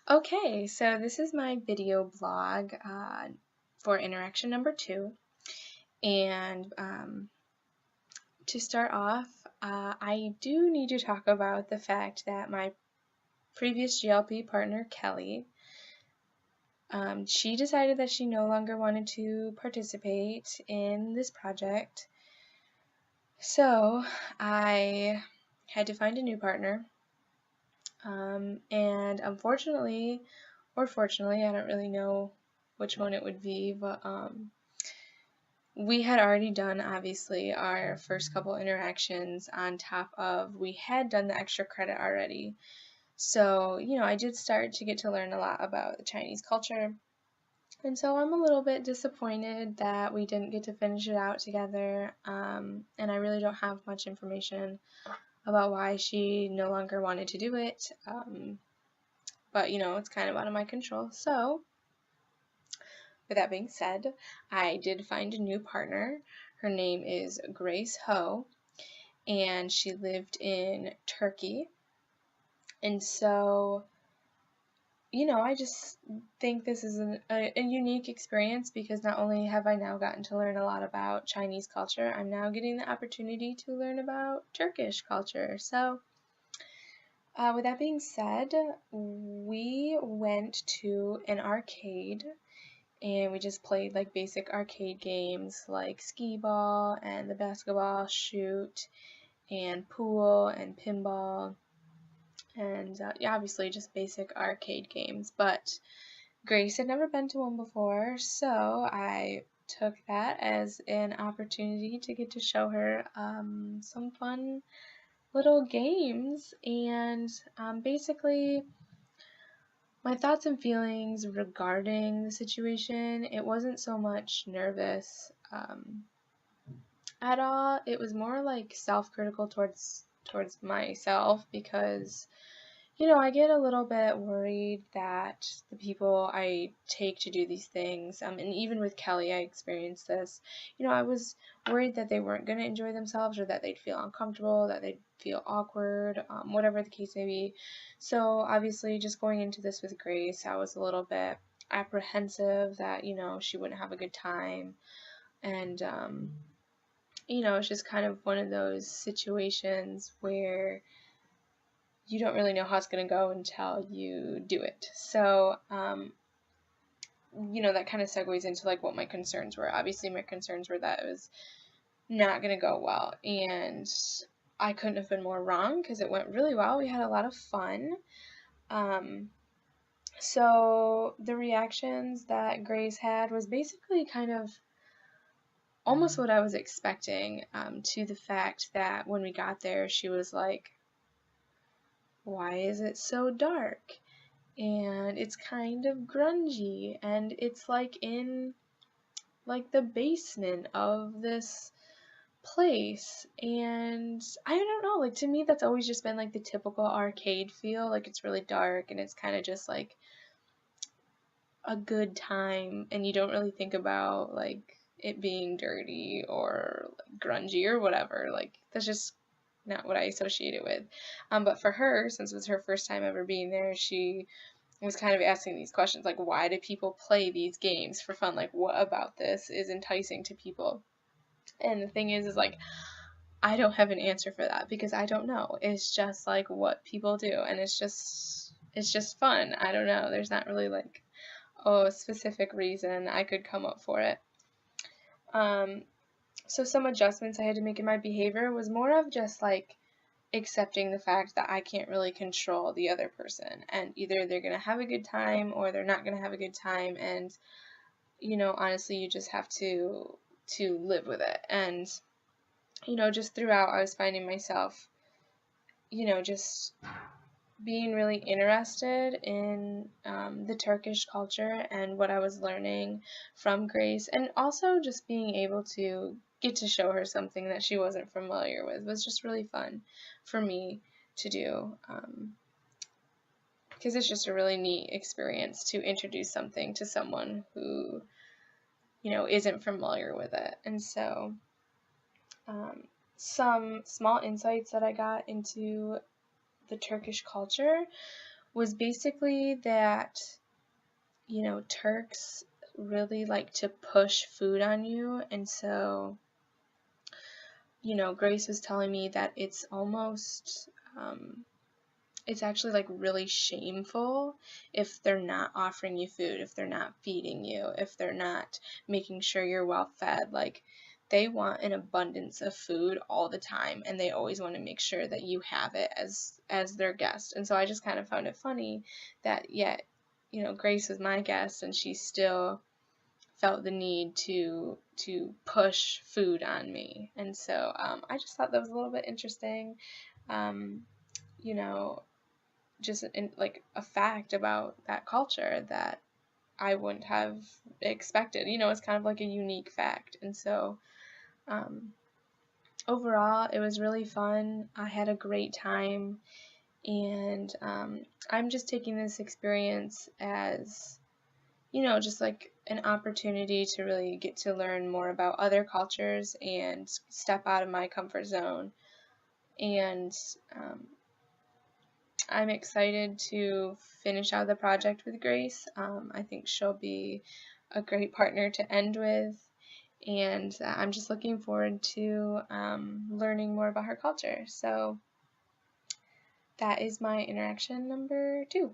Okay, so this is my video blog for interaction number 2. And to start off, I do need to talk about the fact that my previous GLP partner, Kelly, she decided that she no longer wanted to participate in this project. So I had to find a new partner. And unfortunately, or fortunately, I don't really know which one it would be, but we had already done, obviously, our first couple interactions on top of we had done the extra credit already. So, I did start to get to learn a lot about the Chinese culture. And so I'm a little bit disappointed that we didn't get to finish it out together. And I really don't have much information about why she no longer wanted to do it. But, it's kind of out of my control. So, with that being said, I did find a new partner. Her name is Grace Ho, and she lived in Turkey. And so, I just think this is a unique experience because not only have I now gotten to learn a lot about Chinese culture, I'm now getting the opportunity to learn about Turkish culture. So, with that being said, we went to an arcade and we just played like basic arcade games like skee ball and the basketball shoot and pool and pinball and obviously just basic arcade games. But Grace had never been to one before, so I took that as an opportunity to get to show her some fun little games. And basically, my thoughts and feelings regarding the situation, it wasn't so much nervous at all. It was more like self-critical towards myself because I get a little bit worried that the people I take to do these things, and even with Kelly, I experienced this. I was worried that they weren't going to enjoy themselves or that they'd feel uncomfortable, that they'd feel awkward, whatever the case may be. So, obviously, just going into this with Grace, I was a little bit apprehensive that, she wouldn't have a good time. And, it's just kind of one of those situations where you don't really know how it's going to go until you do it. So, that kind of segues into like what my concerns were. Obviously, my concerns were that it was not going to go well, and I couldn't have been more wrong because it went really well. We had a lot of fun. So the reactions that Grace had was basically kind of almost what I was expecting, to the fact that when we got there, she was like, "Why is it so dark? And it's kind of grungy, and it's like in like the basement of this place." And I don't know, like to me that's always just been like the typical arcade feel, like it's really dark and it's kind of just like a good time, and you don't really think about like it being dirty or like, grungy or whatever. Like that's just not what I associate it with. But for her, since it was her first time ever being there, she was kind of asking these questions like, why do people play these games for fun? Like, what about this is enticing to people? And the thing is like, I don't have an answer for that because I don't know. It's just like what people do, and it's just fun. I don't know. There's not really like, a specific reason I could come up for it. So some adjustments I had to make in my behavior was more of just like accepting the fact that I can't really control the other person, and either they're going to have a good time or they're not going to have a good time, and honestly you just have to live with it. And just throughout I was finding myself just being really interested in the Turkish culture and what I was learning from Grace, and also just being able to get to show her something that she wasn't familiar with was just really fun for me to do, because it's just a really neat experience to introduce something to someone who isn't familiar with it. And so some small insights that I got into the Turkish culture was basically that, Turks really like to push food on you. And so, Grace was telling me that it's almost, it's actually like really shameful if they're not offering you food, if they're not feeding you, if they're not making sure you're well fed. Like, they want an abundance of food all the time, and they always want to make sure that you have it as their guest. And so I just kind of found it funny that yet, Grace was my guest, and she still felt the need to push food on me. And so I just thought that was a little bit interesting. Um, you know, just like a fact about that culture that I wouldn't have expected. It's kind of like a unique fact. And so overall, it was really fun. I had a great time, and I'm just taking this experience as, just like an opportunity to really get to learn more about other cultures and step out of my comfort zone. And I'm excited to finish out the project with Grace. I think she'll be a great partner to end with, and I'm just looking forward to learning more about her culture. So that is my interaction number 2.